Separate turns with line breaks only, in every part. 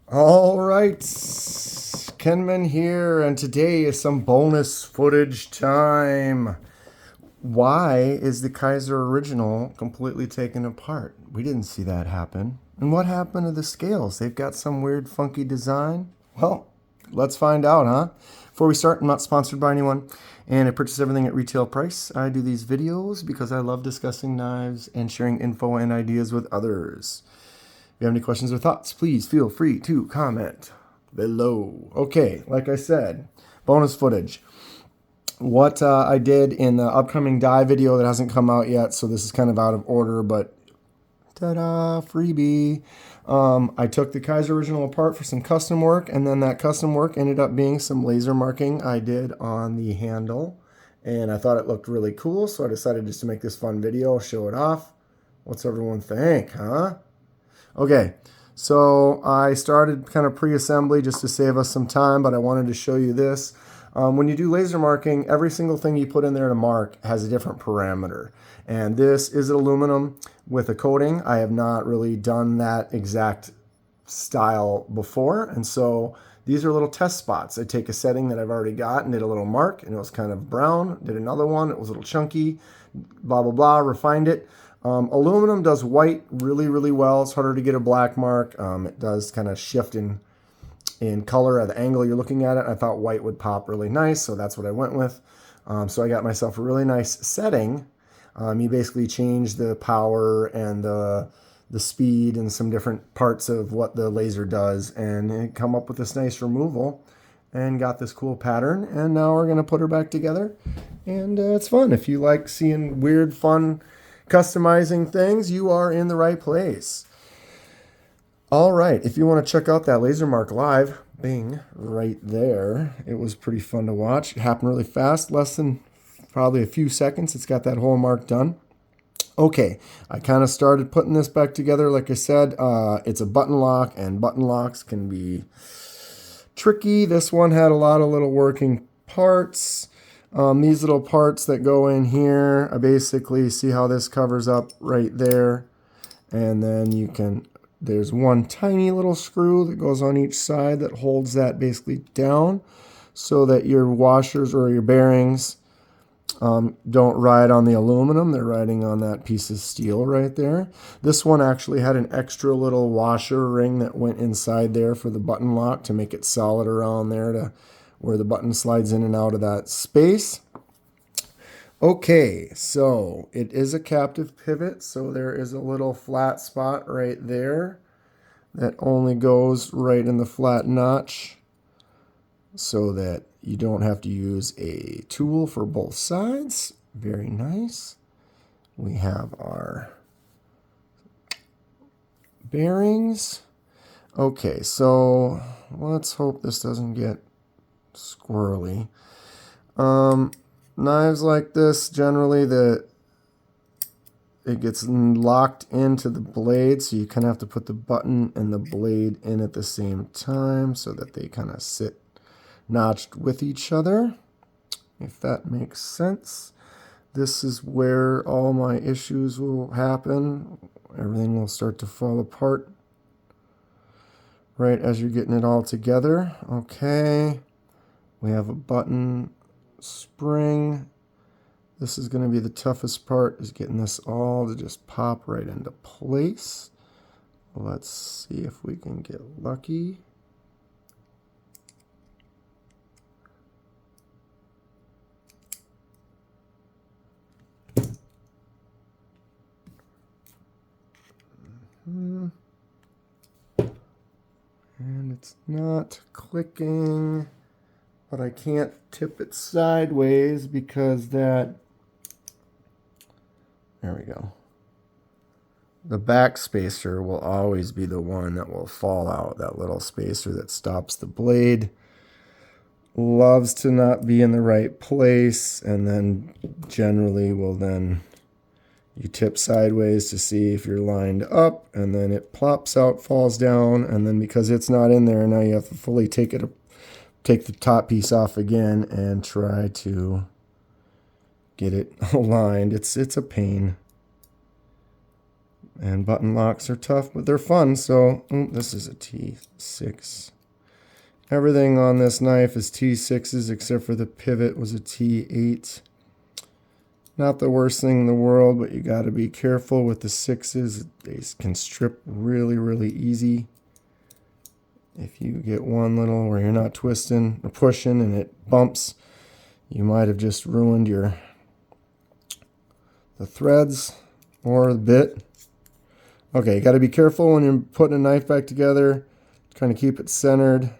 All right, Kenman here, and today is some bonus footage time. Why is the Kizer original completely taken apart? We didn't see that happen. And what happened to the scales? They've got some weird, funky design. Well, let's find out, huh? Before we start, I'm not sponsored by anyone, and I purchase everything at retail price. I do these videos because I love discussing knives and sharing info and ideas with others. If you have any questions or thoughts, please feel free to comment below. Okay, like I said, bonus footage. What I did in the upcoming die video that hasn't come out yet, so this is kind of out of order, but ta-da, freebie. I took the Kizer original apart for some custom work, and then that custom work ended up being some laser marking I did on the handle. And I thought it looked really cool, so I decided just to make this fun video, show it off. What's everyone think, huh? Okay, so I started kind of pre-assembly just to save us some time, but I wanted to show you this. When you do laser marking, every single thing you put in there to mark has a different parameter. And this is aluminum with a coating. I have not really done that exact style before, and so these are little test spots. I take a setting that I've already got and did a little mark, and it was kind of brown. Did another one, it was a little chunky, blah, blah, blah, refined it. Aluminum does white really, really well. It's harder to get a black mark. It does kind of shift in color at the angle you're looking at it. I thought white would pop really nice, so that's what I went with. So I got myself a really nice setting. You basically change the power and the speed and some different parts of what the laser does, and come up with this nice removal and got this cool pattern. And now we're going to put her back together, and it's fun. If you like seeing weird, fun customizing things, you are in the right place. All right, if you want to check out that laser mark live, bing, right there. It was pretty fun to watch. It happened really fast, less than probably a few seconds. It's got that whole mark done. Okay, I kind of started putting this back together. Like I said, it's a button lock, and button locks can be tricky. This one had a lot of little working parts. These little parts that go in here, I basically see how this covers up right there. And then you can, there's one tiny little screw that goes on each side that holds that basically down so that your washers or your bearings don't ride on the aluminum. They're riding on that piece of steel right there. This one actually had an extra little washer ring that went inside there for the button lock to make it solid around there to where the button slides in and out of that space. Okay, so it is a captive pivot, so there is a little flat spot right there that only goes right in the flat notch so that you don't have to use a tool for both sides. Very nice. We have our bearings. Okay, so let's hope this doesn't get squirrely. Knives like this, generally it gets locked into the blade, so you kind of have to put the button and the blade in at the same time so that they kind of sit notched with each other, if that makes sense. This is where all my issues will happen. Everything will start to fall apart right as you're getting it all together. Okay. We have a button spring. This is going to be the toughest part, is getting this all to just pop right into place. Let's see if we can get lucky. And it's not clicking. But I can't tip it sideways because there we go. The back spacer will always be the one that will fall out. That little spacer that stops the blade loves to not be in the right place, and then generally you tip sideways to see if you're lined up, and then it plops out, falls down, and then because it's not in there, now you have to fully take the top piece off again and try to get it aligned. It's a pain. And button locks are tough, but they're fun. So this is a T6. Everything on this knife is T6s except for the pivot was a T8. Not the worst thing in the world, but you got to be careful with the 6s. They can strip really, really easy. If you get one little where you're not twisting or pushing and it bumps, you might have just ruined the threads or the bit. Okay, you got to be careful when you're putting a knife back together. Kind of keep it centered.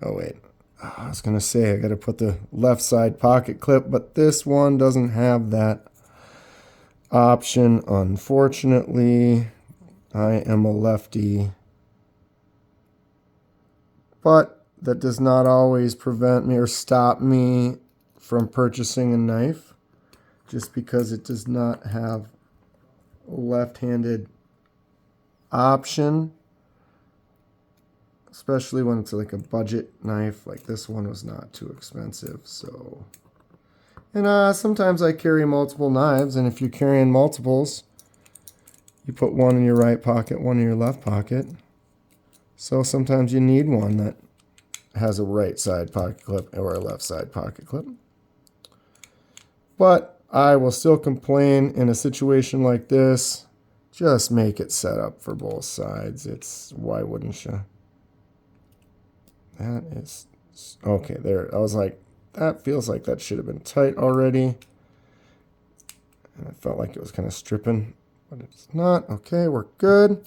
Oh, wait. I was going to say I got to put the left side pocket clip, but this one doesn't have that option, unfortunately. I am a lefty. But that does not always prevent me or stop me from purchasing a knife just because it does not have a left-handed option, especially when it's like a budget knife. Like this one was not too expensive. So, and sometimes I carry multiple knives, and if you're carrying multiples, you put one in your right pocket, one in your left pocket. So sometimes you need one that has a right side pocket clip or a left side pocket clip. But I will still complain in a situation like this. Just make it set up for both sides. Why wouldn't you? That is, okay, there. I was like, that feels like that should have been tight already. And I felt like it was kind of stripping, but it's not. Okay, we're good.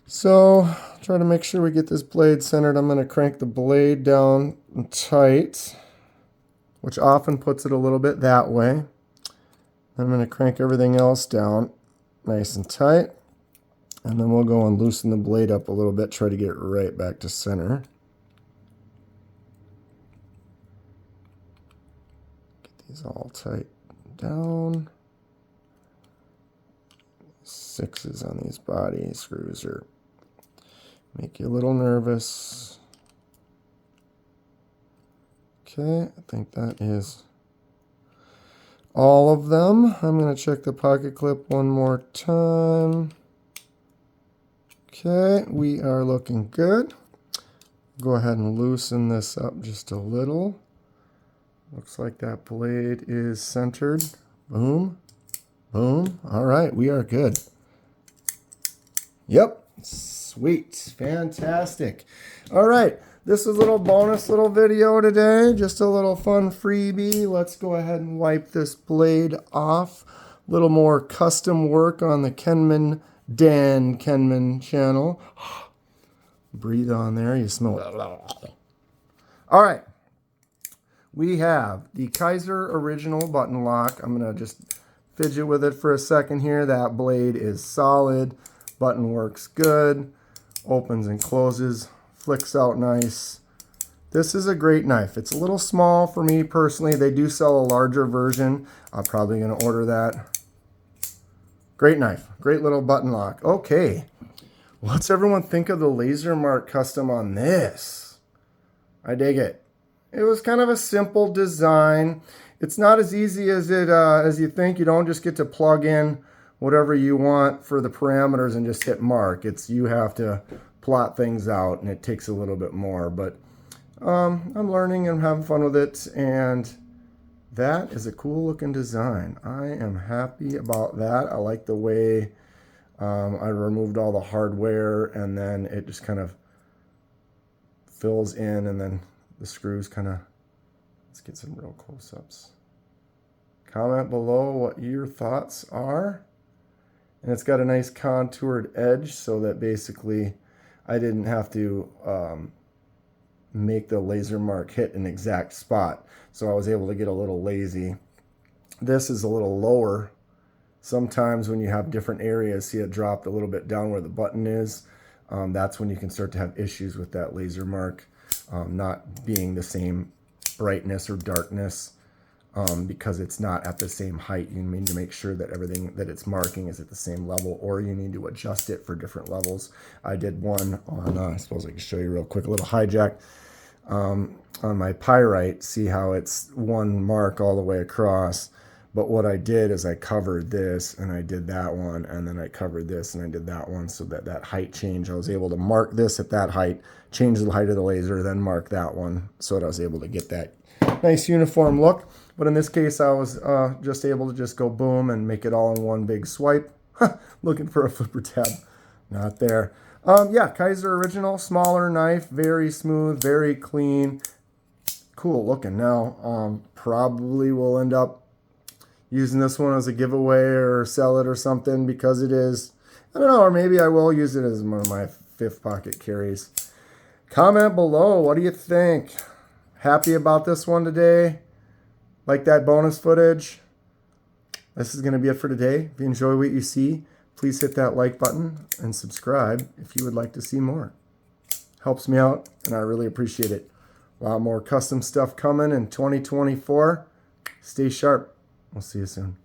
So, try to make sure we get this blade centered. I'm going to crank the blade down tight, which often puts it a little bit that way. I'm going to crank everything else down nice and tight. And then we'll go and loosen the blade up a little bit, try to get it right back to center. Get these all tight down. 6s on these body screws are make you a little nervous. Okay, I think that is all of them. I'm going to check the pocket clip one more time. Okay, we are looking good. Go ahead and loosen this up just a little. Looks like that blade is centered. Boom, boom. All right, we are good. Yep, sweet, fantastic. All right, this is a little bonus little video today, just a little fun freebie. Let's go ahead and wipe this blade off. A little more custom work on the Dan Kenman channel. Breathe on there, you smell it. All right, we have the Kizer original button lock. I'm gonna just fidget with it for a second here. That blade is solid. Button works good. Opens and closes. Flicks out nice. This is a great knife. It's a little small for me personally. They do sell a larger version. I'm probably going to order that. Great knife. Great little button lock. Okay. What's everyone think of the laser mark custom on this? I dig it. It was kind of a simple design. It's not as easy as you think. You don't just get to plug in whatever you want for the parameters and just hit mark. You have to plot things out, and it takes a little bit more. But I'm learning and having fun with it, and that is a cool looking design. I am happy about that. I like the way I removed all the hardware, and then it just kind of fills in, and then the screws kind of, let's get some real close-ups. Comment below what your thoughts are. And it's got a nice contoured edge so that basically I didn't have to make the laser mark hit an exact spot. So I was able to get a little lazy. This is a little lower. Sometimes when you have different areas, see it dropped a little bit down where the button is. That's when you can start to have issues with that laser mark not being the same brightness or darkness. Because it's not at the same height. You need to make sure that everything that it's marking is at the same level, or you need to adjust it for different levels. I did one on, I suppose I can show you real quick, a little hijack on my pyrite. See how it's one mark all the way across. But what I did is I covered this and I did that one, and then I covered this and I did that one, so that that height change, I was able to mark this at that height, change the height of the laser, then mark that one, so that I was able to get that nice uniform look. But in this case, I was just able to just go boom and make it all in one big swipe. Looking for a flipper tab. Not there. Yeah, Kizer original, smaller knife, very smooth, very clean. Cool looking. Now, probably will end up using this one as a giveaway or sell it or something, because it is, I don't know, or maybe I will use it as one of my 5th pocket carries. Comment below, what do you think? Happy about this one today? Like that bonus footage? This is going to be it for today. If you enjoy what you see, please hit that like button and subscribe if you would like to see more. Helps me out, and I really appreciate it. A lot more custom stuff coming in 2024. Stay sharp. We'll see you soon.